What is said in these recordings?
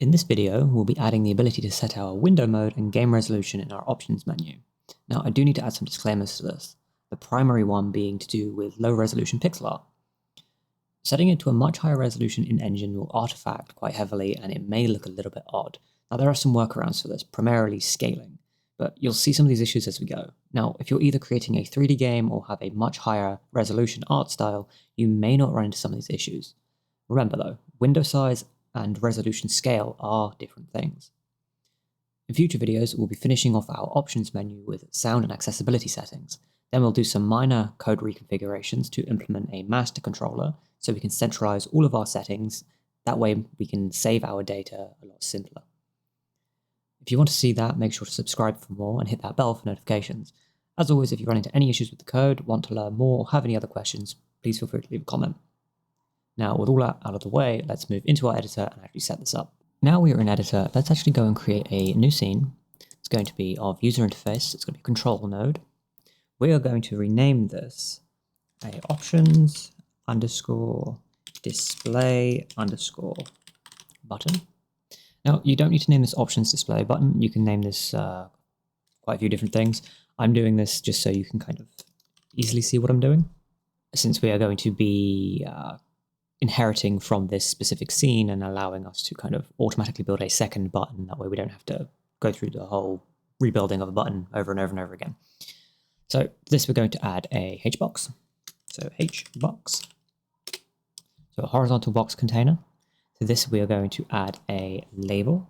In this video, we'll be adding the ability to set our window mode and game resolution in our options menu. Now, I do need to add some disclaimers to this, the primary one being to do with low resolution pixel art. Setting it to a much higher resolution in Engine will artifact quite heavily and it may look a little bit odd. Now, there are some workarounds for this, primarily scaling, but you'll see some of these issues as we go. Now, if you're either creating a 3D game or have a much higher resolution art style, you may not run into some of these issues. Remember though, window size and resolution scale are different things. In future videos, we'll be finishing off our options menu with sound and accessibility settings. Then we'll do some minor code reconfigurations to implement a master controller so we can centralize all of our settings. That way we can save our data a lot simpler. If you want to see that, make sure to subscribe for more and hit that bell for notifications. As always, if you run into any issues with the code, want to learn more, or have any other questions, please feel free to leave a comment. Now, with all that out of the way, let's move into our editor and actually set this up. Now we are in editor, let's actually go and create a new scene. It's going to be of user interface, it's going to be a control node. We are going to rename this a options underscore display underscore button. Now, you don't need to name this options display button. You can name this quite a few different things. I'm doing this just so you can kind of easily see what I'm doing. Since we are going to be inheriting from this specific scene and allowing us to kind of automatically build a second button. That way we don't have to go through the whole rebuilding of a button over and over and over again. So this we're going to add a hbox. So hbox. So a horizontal box container. To this we are going to add a label.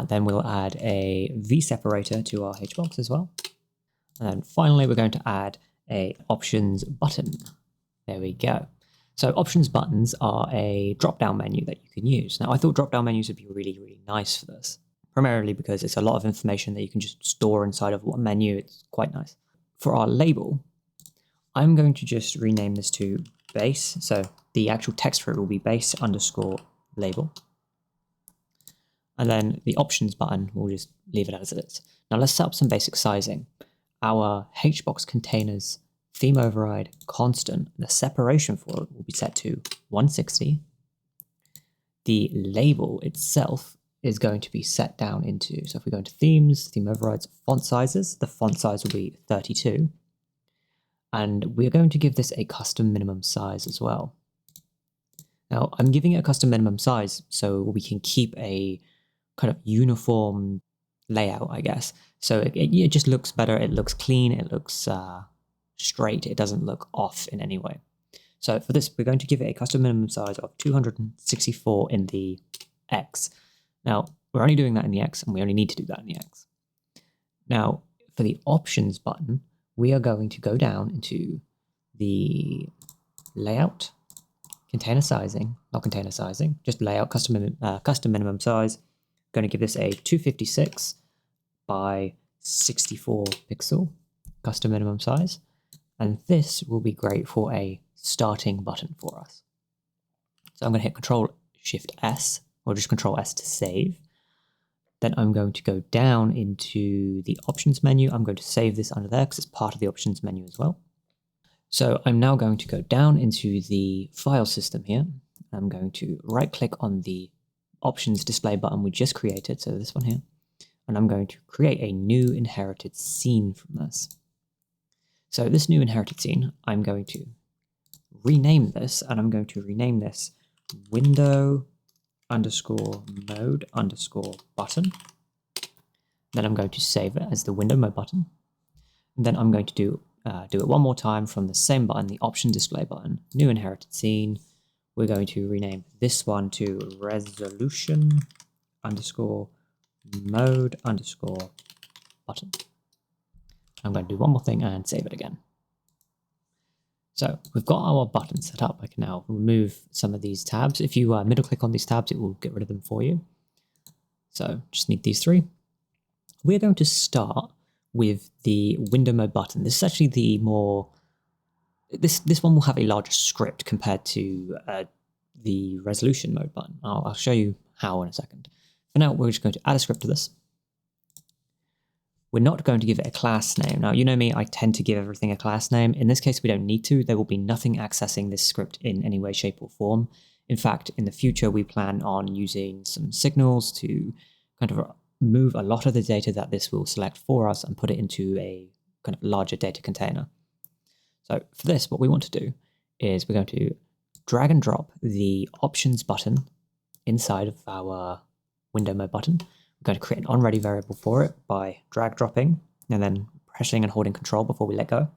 Then we'll add a V separator to our hbox as well. And then finally we're going to add a options button. There we go. So options buttons are a drop-down menu that you can use. Now, I thought drop-down menus would be really, really nice for this, primarily because it's a lot of information that you can just store inside of one menu. It's quite nice. For our label, I'm going to just rename this to base. So the actual text for it will be base underscore label. And then the options button, we'll just leave it as it is. Now let's set up some basic sizing. Our hbox containers theme override constant, the separation for it will be set to 160. The label itself is going to be set down into, so if we go into themes, theme overrides, font sizes, the font size will be 32. And we're going to give this a custom minimum size as well. Now, I'm giving it a custom minimum size so we can keep a kind of uniform layout, I guess. So it just looks better, it looks clean, it looks straight, it doesn't look off in any way. So for this, we're going to give it a custom minimum size of 264 in the X. Now, we're only doing that in the X, and we only need to do that in the X. Now, for the options button, we are going to go down into the layout, container sizing, not container sizing, just layout, custom minimum size. Going to give this a 256 by 64 pixel custom minimum size. And this will be great for a starting button for us. So I'm going to hit Control-Shift-S, or just Control-S to save. Then I'm going to go down into the options menu. I'm going to save this under there because it's part of the options menu as well. So I'm now going to go down into the file system here. I'm going to right-click on the options display button we just created, so this one here. And I'm going to create a new inherited scene from this. So this new inherited scene, I'm going to rename this, and I'm going to rename this window underscore mode underscore button. Then I'm going to save it as the window mode button. And then I'm going to do it one more time from the same button, the option display button, new inherited scene. We're going to rename this one to resolution underscore mode underscore button. I'm going to do one more thing and save it again. So we've got our button set up. I can now remove some of these tabs. If you middle click on these tabs, it will get rid of them for you. So just need these three. We're going to start with the window mode button. This is actually the more, this one will have a larger script compared to the resolution mode button. I'll show you how in a second. For now, we're just going to add a script to this. We're not going to give it a class name. Now, you know me, I tend to give everything a class name. In this case, we don't need to. There will be nothing accessing this script in any way, shape, or form. In fact, in the future, we plan on using some signals to kind of move a lot of the data that this will select for us and put it into a kind of larger data container. So for this, what we want to do is we're going to drag and drop the options button inside of our window mode button. We're going to create an onReady variable for it by drag dropping and then pressing and holding Control before we let go. I'm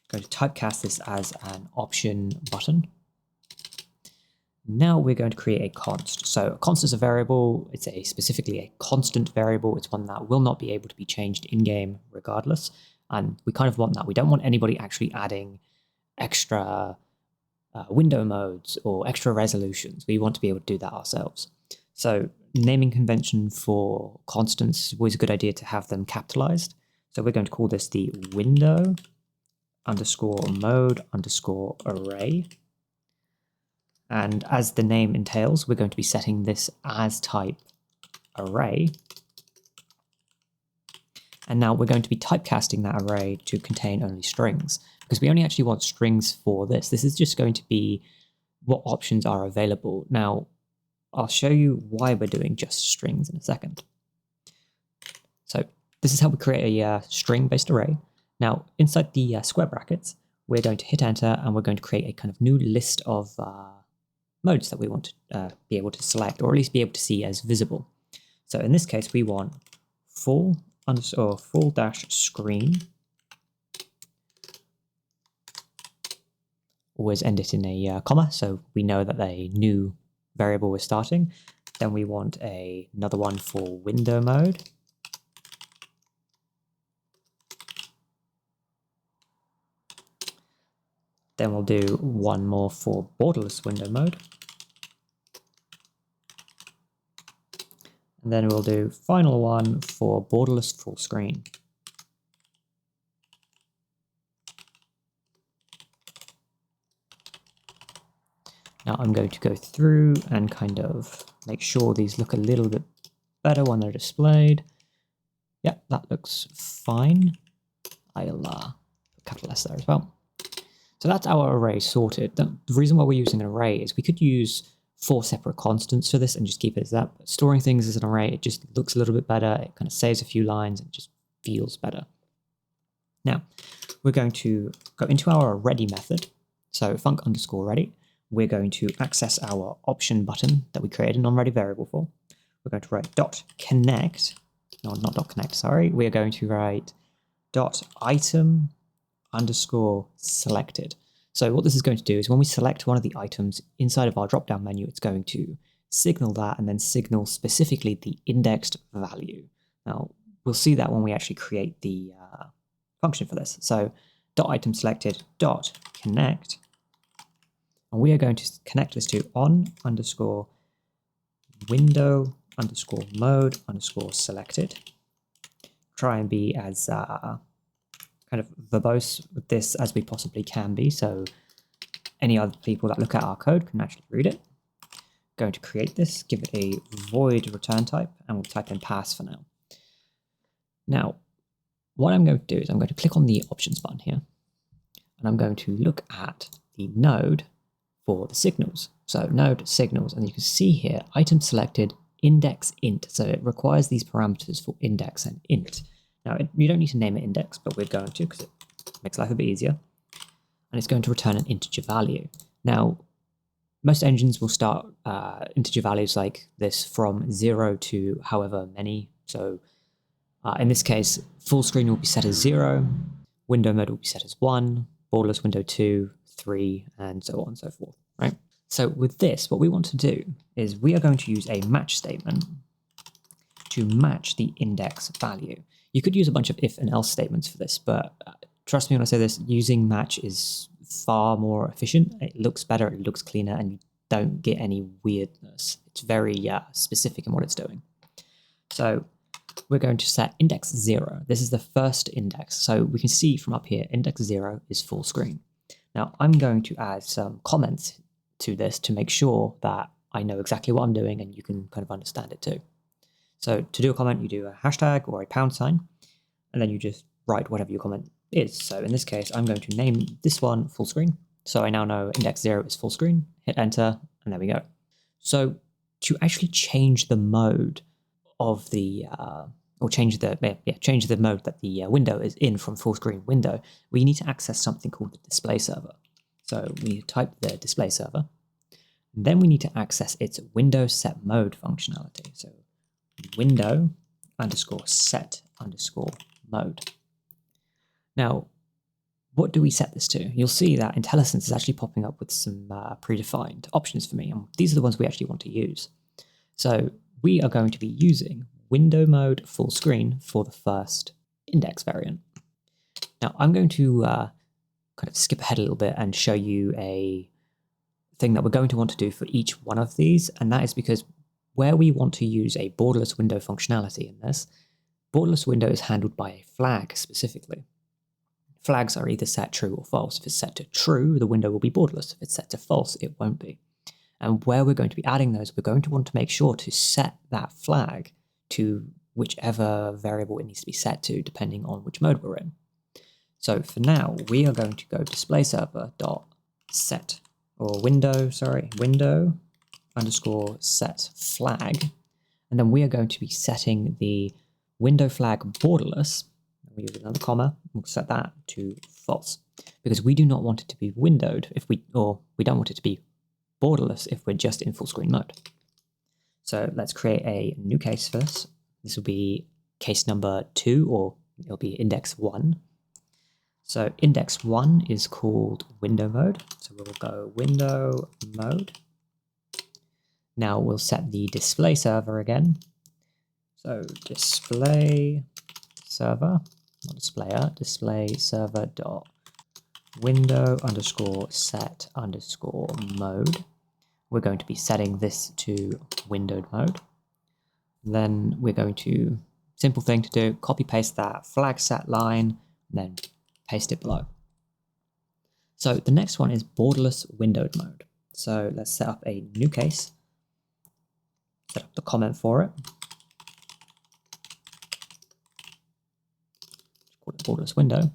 going to typecast this as an option button. Now we're going to create a const. So a const is a variable. It's specifically a constant variable. It's one that will not be able to be changed in-game regardless. And we kind of want that. We don't want anybody actually adding extra window modes or extra resolutions. We want to be able to do that ourselves. So naming convention for constants is always a good idea to have them capitalized. So we're going to call this the window underscore mode underscore array. And as the name entails, we're going to be setting this as type array. And now we're going to be typecasting that array to contain only strings, because we only actually want strings for this. This is just going to be what options are available. Now, I'll show you why we're doing just strings in a second. So this is how we create a string-based array. Now, inside the square brackets, we're going to hit enter and we're going to create a kind of new list of modes that we want to be able to select, or at least be able to see as visible. So in this case, we want full dash screen. Always end it in a comma, so we know that a new variable is starting. Then we want another one for window mode. Then we'll do one more for borderless window mode. And then we'll do final one for borderless full screen. Now I'm going to go through and kind of make sure these look a little bit better when they're displayed. Yeah, that looks fine. I'll put capital S there as well. So that's our array sorted. The reason why we're using an array is we could use 4 separate constants for this and just keep it as that. But storing things as an array, it just looks a little bit better. It kind of saves a few lines and just feels better. Now, we're going to go into our ready method. So func underscore ready. We're going to access our option button that we created an onReady variable for. We're going to write dot connect. No, not dot connect, sorry. We are going to write dot item underscore selected. So what this is going to do is when we select one of the items inside of our drop-down menu, it's going to signal that and then signal specifically the indexed value. Now, we'll see that when we actually create the function for this. So dot item selected dot connect, and we are going to connect this to on underscore window underscore mode underscore selected. Try and be as kind of verbose with this as we possibly can be, so any other people that look at our code can actually read it. Going to create this, give it a void return type, and we'll type in pass for now. Now, what I'm going to do is I'm going to click on the options button here, and I'm going to look at the node for the signals. So node signals, and you can see here, item selected, index int. So it requires these parameters for index and int. Now, you don't need to name it index, but we're going to because it makes life a bit easier. And it's going to return an integer value. Now, most engines will start integer values like this from 0 to however many. So in this case, full screen will be set as 0, window mode will be set as 1, borderless window 2, 3, and so on and so forth, right? So with this, what we want to do is we are going to use a match statement to match the index value. You could use a bunch of if and else statements for this, but trust me when I say this, using match is far more efficient. It looks better, it looks cleaner, and you don't get any weirdness. It's very specific in what it's doing. So we're going to set index 0. This is the first index. So we can see from up here, index 0 is full screen. Now I'm going to add some comments to this to make sure that I know exactly what I'm doing and you can kind of understand it too. So to do a comment, you do a hashtag or a pound sign, and then you just write whatever your comment is. So in this case, I'm going to name this one full screen. So I now know index 0 is full screen, hit enter, and there we go. So to actually change the mode of the, or change the mode that the window is in from full screen window, we need to access something called the display server. So we type the display server, and then we need to access its window set mode functionality. So window underscore set underscore mode. Now, what do we set this to? You'll see that IntelliSense is actually popping up with some predefined options for me, and these are the ones we actually want to use. So we are going to be using window mode full screen for the first index variant. Now I'm going to kind of skip ahead a little bit and show you a thing that we're going to want to do for each one of these, and that is because where we want to use a borderless window functionality in this, borderless window is handled by a flag specifically. Flags are either set true or false. If it's set to true, the window will be borderless. If it's set to false, it won't be. And where we're going to be adding those, we're going to want to make sure to set that flag to whichever variable it needs to be set to, depending on which mode we're in. So for now, we are going to go display server dot set, or window underscore set flag, and then we are going to be setting the window flag borderless. We use another comma, we'll set that to false, because we do not want it to be windowed we don't want it to be borderless if we're just in full screen mode. So let's create a new case for this. This will be case number 2, or it'll be index 1. So index 1 is called window mode. So we'll go window mode. Now we'll set the display server again. So display server, not displayer, display server dot window underscore set underscore mode. We're going to be setting this to windowed mode. And then we're going to, simple thing to do, copy paste that flag set line, and then paste it below. So the next one is borderless windowed mode. So let's set up a new case, set up the comment for it. Call it borderless window.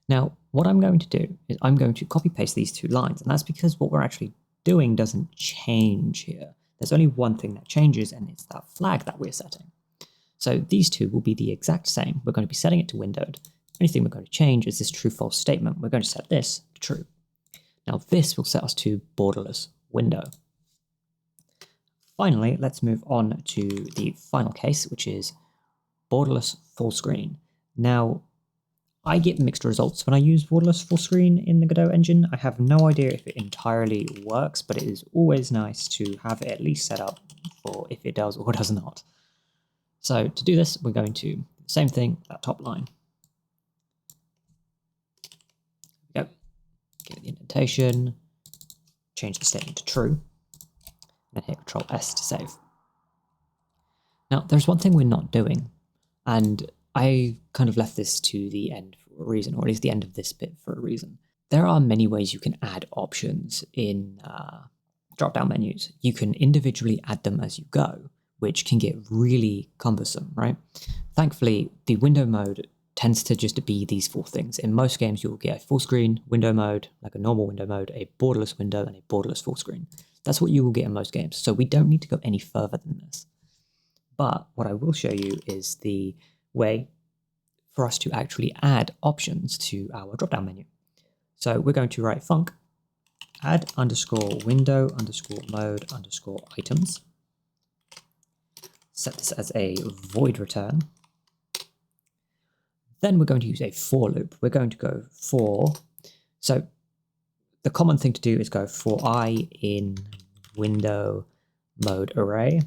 Now, what I'm going to do is I'm going to copy paste these two lines, and that's because what we're actually doing doesn't change here. There's only one thing that changes, and it's that flag that we're setting. So these two will be the exact same. We're going to be setting it to windowed. The only thing we're going to change is this true-false statement. We're going to set this to true. Now this will set us to borderless window. Finally, let's move on to the final case, which is borderless full screen. Now, I get mixed results when I use borderless full screen in the Godot engine. I have no idea if it entirely works, but it is always nice to have it at least set up for if it does or does not. So to do this, we're going to do the same thing, that top line. There we go. Give it the indentation, change the statement to true, and then hit Control S to save. Now, there's one thing we're not doing, and I kind of left this to the end for a reason, or at least the end of this bit for a reason. There are many ways you can add options in drop-down menus. You can individually add them as you go, which can get really cumbersome, right? Thankfully, the window mode tends to just be these 4 things. In most games, you'll get a full screen window mode, like a normal window mode, a borderless window, and a borderless full screen. That's what you will get in most games, so we don't need to go any further than this. But what I will show you is the way for us to actually add options to our drop-down menu. So we're going to write func add underscore window underscore mode underscore items. Set this as a void return. Then we're going to use a for loop. We're going to go for, so the common thing to do is go for I in window mode array.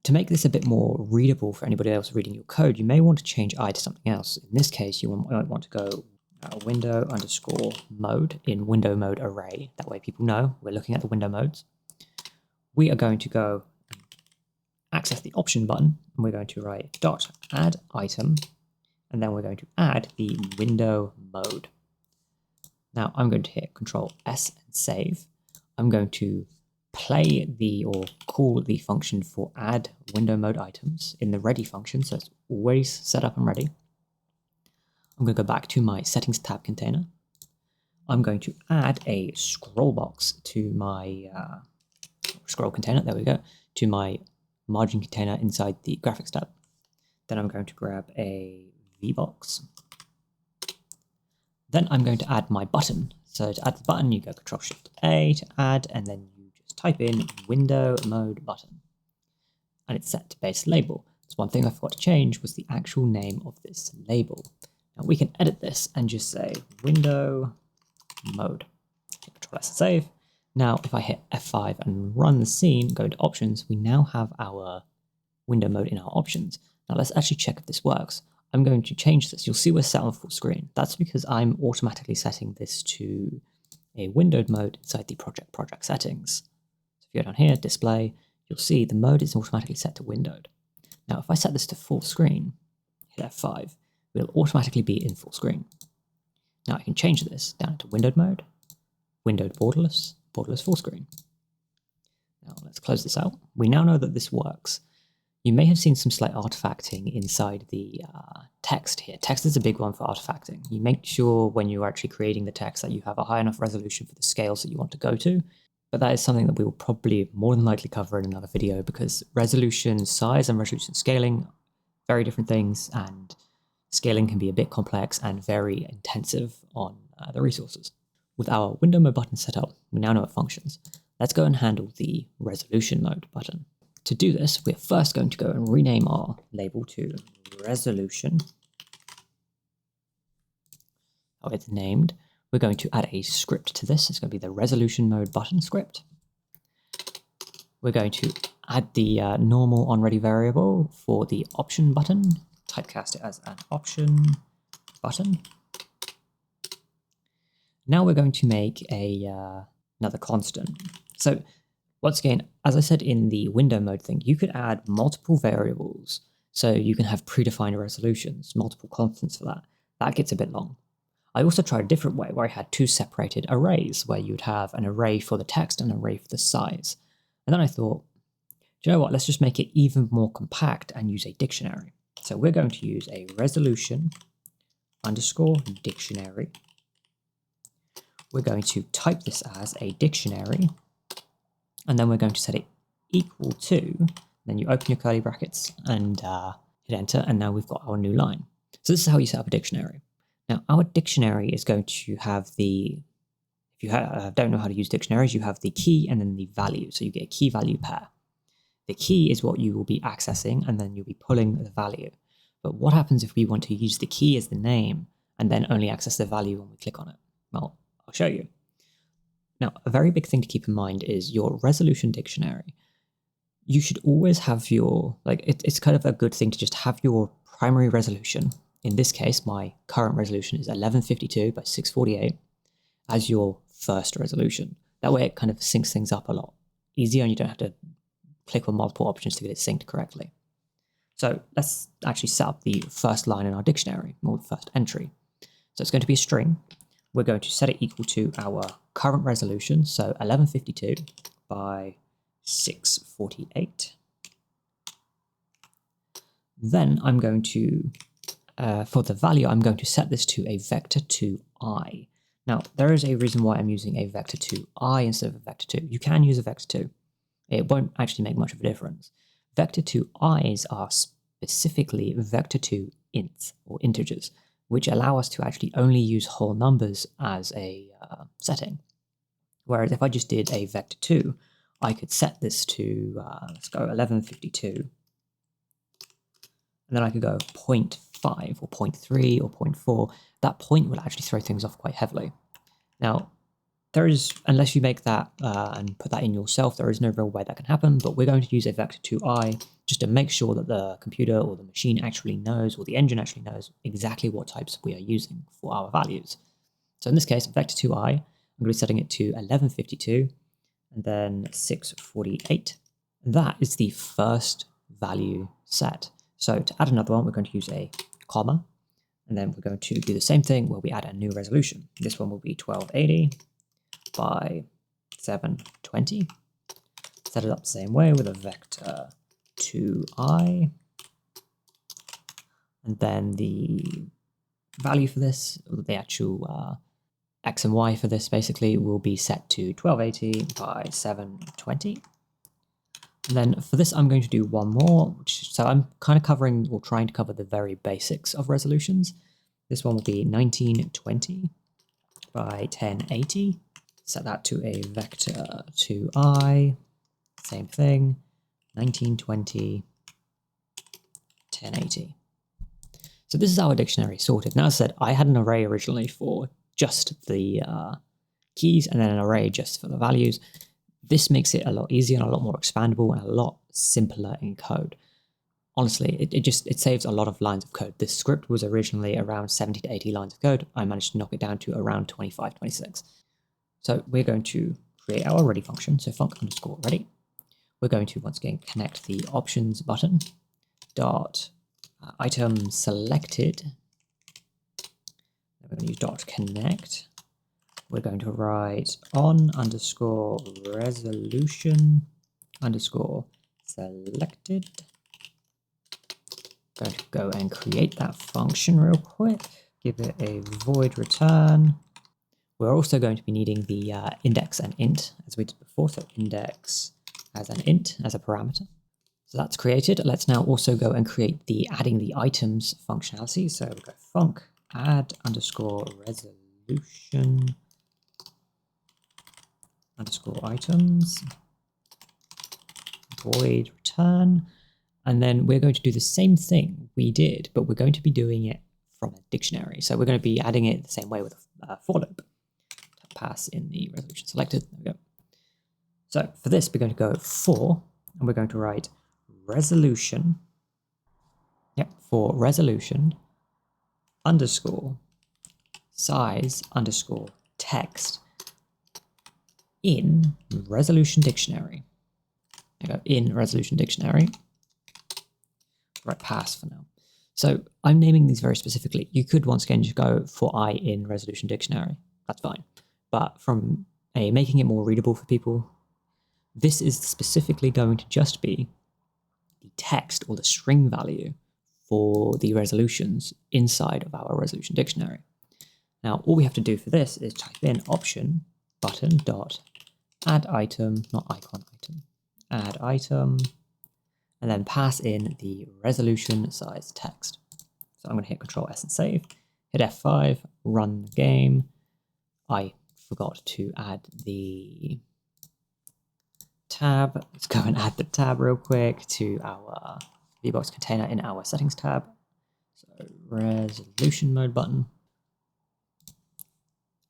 To make this a bit more readable for anybody else reading your code, you may want to change I to something else. In this case, you might want to go window underscore mode in window mode array. That way people know we're looking at the window modes. We are going to go access the option button, and we're going to write dot add item, and then we're going to add the window mode. Now I'm going to hit Control S and save. I'm going to play or call the function for add window mode items in the ready function, so it's always set up and ready. I'm going to go back to my settings tab container. I'm going to add a scroll box to my scroll container, there we go, to my margin container inside the graphics tab. Then I'm going to grab a VBox. Then I'm going to add my button. So to add the button, you go Control-Shift-A to add, and then you just type in window mode button. And it's set to base label. So one thing I forgot to change was the actual name of this label. Now we can edit this and just say window mode. Hit Control-S to save. Now if I hit F5 and run the scene, go to options, we now have our window mode in our options. Now let's actually check if this works. I'm going to change this. You'll see we're set on full screen. That's because I'm automatically setting this to a windowed mode inside the project settings. So if you go down here, display, you'll see the mode is automatically set to windowed. Now if I set this to full screen, hit F5, we'll automatically be in full screen. Now I can change this down to windowed mode, windowed borderless, borderless full screen. Now let's close this out. We now know that this works. You may have seen some slight artifacting inside the text here. Text is a big one for artifacting. You make sure when you're actually creating the text that you have a high enough resolution for the scales that you want to go to, but that is something that we will probably more than likely cover in another video because resolution size and resolution scaling, very different things, and scaling can be a bit complex and very intensive on the resources. With our window mode button set up, we now know it functions. Let's go and handle the resolution mode button. To do this, we're first going to go and rename our label to resolution. Oh, it's named. We're going to add a script to this. It's going to be the resolution mode button script. We're going to add the normal onReady variable for the option button, typecast it as an option button. Now we're going to make another constant. So once again, as I said in the window mode thing, you could add multiple variables. So you can have predefined resolutions, multiple constants for that. That gets a bit long. I also tried a different way where I had two separated arrays, where you'd have an array for the text and an array for the size. And then I thought, do you know what, let's just make it even more compact and use a dictionary. So we're going to use a resolution underscore dictionary. We're going to type this as a dictionary, and then we're going to set it equal to, then you open your curly brackets and hit enter, and now we've got our new line. So this is how you set up a dictionary. Now our dictionary is going to have the, if you don't know how to use dictionaries, you have the key and then the value. So you get a key value pair. The key is what you will be accessing, and then you'll be pulling the value. But what happens if we want to use the key as the name and then only access the value when we click on it? Well, I'll show you. Now, a very big thing to keep in mind is your resolution dictionary. You should always have your, it's kind of a good thing to just have your primary resolution. In this case, my current resolution is 1152 by 648 as your first resolution. That way it kind of syncs things up a lot easier and you don't have to click on multiple options to get it synced correctly. So let's actually set up the first line in our dictionary, or the first entry. So it's going to be a string. We're going to set it equal to our current resolution, so 1152 by 648. Then I'm going to, for the value, I'm going to set this to a vector 2i. Now, there is a reason why I'm using a vector 2i instead of a vector 2. You can use a vector 2. It won't actually make much of a difference. Vector 2i's are specifically vector 2 ints, or integers, which allow us to actually only use whole numbers as a setting. Whereas if I just did a vector 2, I could set this to, let's go 1152, and then I could go 0.5 or 0.3 or 0.4. That point will actually throw things off quite heavily. Now, there is, unless you make that and put that in yourself, there is no real way that can happen, but we're going to use a vector 2i just to make sure that the computer or the machine actually knows, or the engine actually knows exactly what types we are using for our values. So in this case, vector 2i, I'm going to be setting it to 1152 and then 648. That is the first value set. So to add another one, we're going to use a comma, and then we're going to do the same thing where we add a new resolution. This one will be 1280 by 720. Set it up the same way with a vector 2i. And then the value for this, the actual X and Y for this basically will be set to 1280 by 720. And then for this, I'm going to do one more, so I'm kind of covering or trying to cover the very basics of resolutions. This one will be 1920 by 1080. Set that to a vector 2i. Same thing, 1920, 1080. So this is our dictionary sorted. Now, as I said, I had an array originally for just the keys and then an array just for the values. This makes it a lot easier and a lot more expandable and a lot simpler in code. Honestly, it saves a lot of lines of code. This script was originally around 70 to 80 lines of code. I managed to knock it down to around 25, 26. So we're going to create our ready function. So func_ready. We're going to once again connect the options button dot item selected. We're going to use dot connect. We're going to write on underscore resolution underscore selected. Going to go and create that function real quick. Give it a void return. We're also going to be needing the index and int as we did before. So index as an int as a parameter. So that's created. Let's now also go and create the adding the items functionality. So we'll go func add underscore resolution underscore items void return. And then we're going to do the same thing we did, but we're going to be doing it from a dictionary. So we're going to be adding it the same way with a for loop. Pass in the resolution selected. There we go. So for this, we're going to go for, and we're going to write resolution. For resolution underscore size underscore text in resolution dictionary. There we go, in resolution dictionary. Right, pass for now. So I'm naming these very specifically. You could once again just go for I in resolution dictionary. That's fine. But from making it more readable for people, this is specifically going to just be the text or the string value for the resolutions inside of our resolution dictionary. Now, all we have to do for this is type in option button dot add item, not icon item, add item, and then pass in the resolution size text. So I'm going to hit Control S and save, hit F5, run the game. I forgot to add the tab. Let's go and add the tab real quick to our VBox container in our settings tab. So resolution mode button.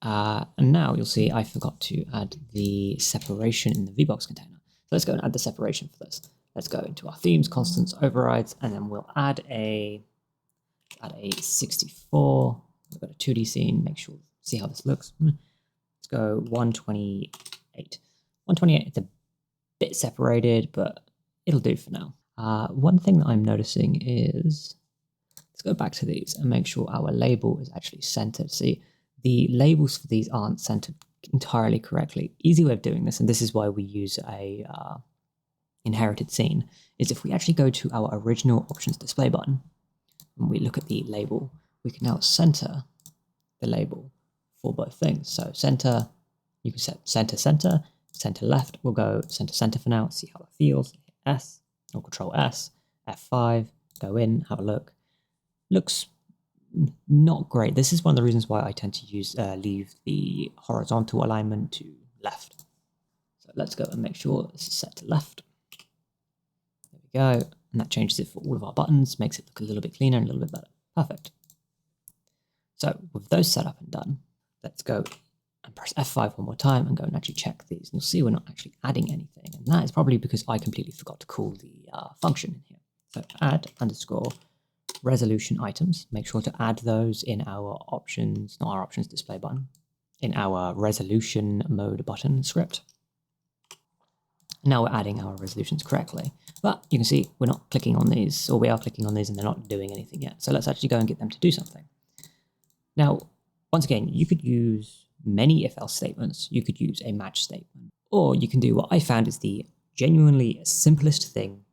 And now you'll see I forgot to add the separation in the VBox container. So let's go and add the separation for this. Let's go into our themes, constants, overrides, and then we'll add a 64. We've got a 2D scene. See how this looks. Let's go 128. 128. It's a bit separated, but it'll do for now. One thing that I'm noticing is, let's go back to these and make sure our label is actually centered. See, the labels for these aren't centered entirely correctly. Easy way of doing this, and this is why we use a inherited scene, is if we actually go to our original options display button and we look at the label, we can now center the label for both things. So center, you can set center, center, center left. We'll go center, center for now, see how it feels. Hit S or Control S, F5, go in, have a look. Looks not great. This is one of the reasons why I tend to use leave the horizontal alignment to left. So let's go and make sure this is set to left. There we go. And that changes it for all of our buttons, makes it look a little bit cleaner and a little bit better. Perfect. So with those set up and done, let's go and press F5 one more time and go and actually check these. And you'll see we're not actually adding anything. And that is probably because I completely forgot to call the function in here. So add underscore resolution items. Make sure to add those in our options, not our options display button, in our resolution mode button script. Now we're adding our resolutions correctly. But you can see we're not clicking on these, or we are clicking on these and they're not doing anything yet. So let's actually go and get them to do something. Now, once again, you could use many if-else statements. You could use a match statement. Or you can do what I found is the genuinely simplest thing.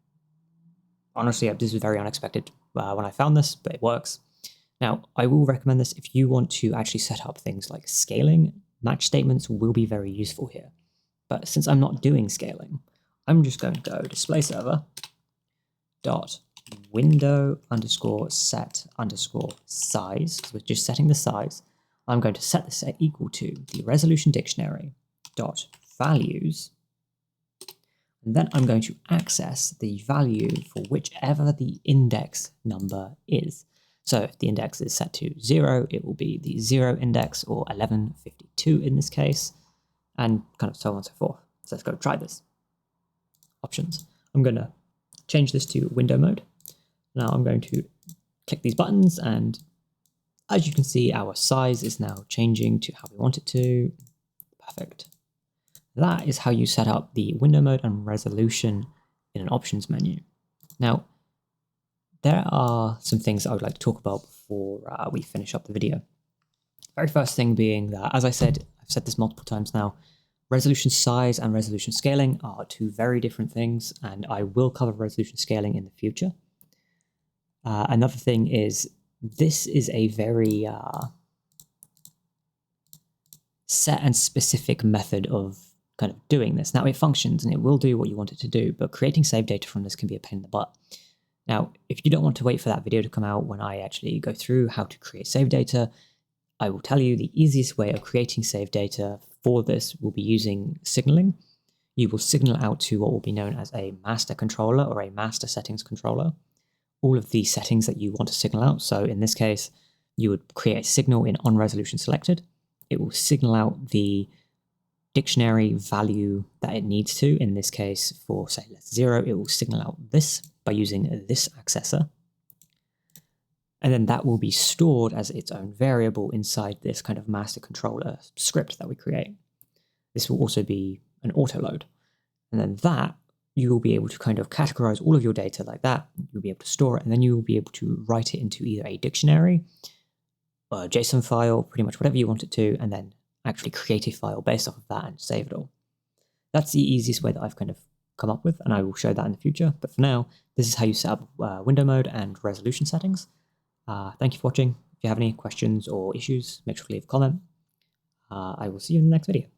Honestly, this was very unexpected when I found this, but it works. Now, I will recommend this if you want to actually set up things like scaling. Match statements will be very useful here. But since I'm not doing scaling, I'm just going to go display server dot window underscore set underscore size, because we're just setting the size. I'm going to set this equal to the resolution dictionary dot values, and then I'm going to access the value for whichever the index number is. So if the index is set to 0, it will be the 0 index, or 1152 in this case, and kind of so on and so forth. So let's go try this. Options. I'm going to change this to window mode. Now I'm going to click these buttons, and as you can see, our size is now changing to how we want it to. Perfect. That is how you set up the window mode and resolution in an options menu. Now, there are some things I would like to talk about before we finish up the video. Very first thing being that, as I said, I've said this multiple times now, resolution size and resolution scaling are two very different things, and I will cover resolution scaling in the future. Another thing is, this is a very set and specific method of kind of doing this. Now, it functions and it will do what you want it to do, but creating save data from this can be a pain in the butt. Now, if you don't want to wait for that video to come out when I actually go through how to create save data, I will tell you the easiest way of creating save data for this will be using signaling. You will signal out to what will be known as a master controller or a master settings controller all of the settings that you want to signal out. So in this case, you would create a signal in onResolutionSelected. It will signal out the dictionary value that it needs to. In this case, for say let's 0, it will signal out this by using this accessor. And then that will be stored as its own variable inside this kind of master controller script that we create. This will also be an auto load. And then that you will be able to kind of categorize all of your data like that. You'll be able to store it, and then you will be able to write it into either a dictionary or a JSON file, pretty much whatever you want it to, and then actually create a file based off of that and save it all. That's the easiest way that I've kind of come up with, and I will show that in the future. But for now, this is how you set up window mode and resolution settings. Thank you for watching. If you have any questions or issues, make sure to leave a comment. I will see you in the next video.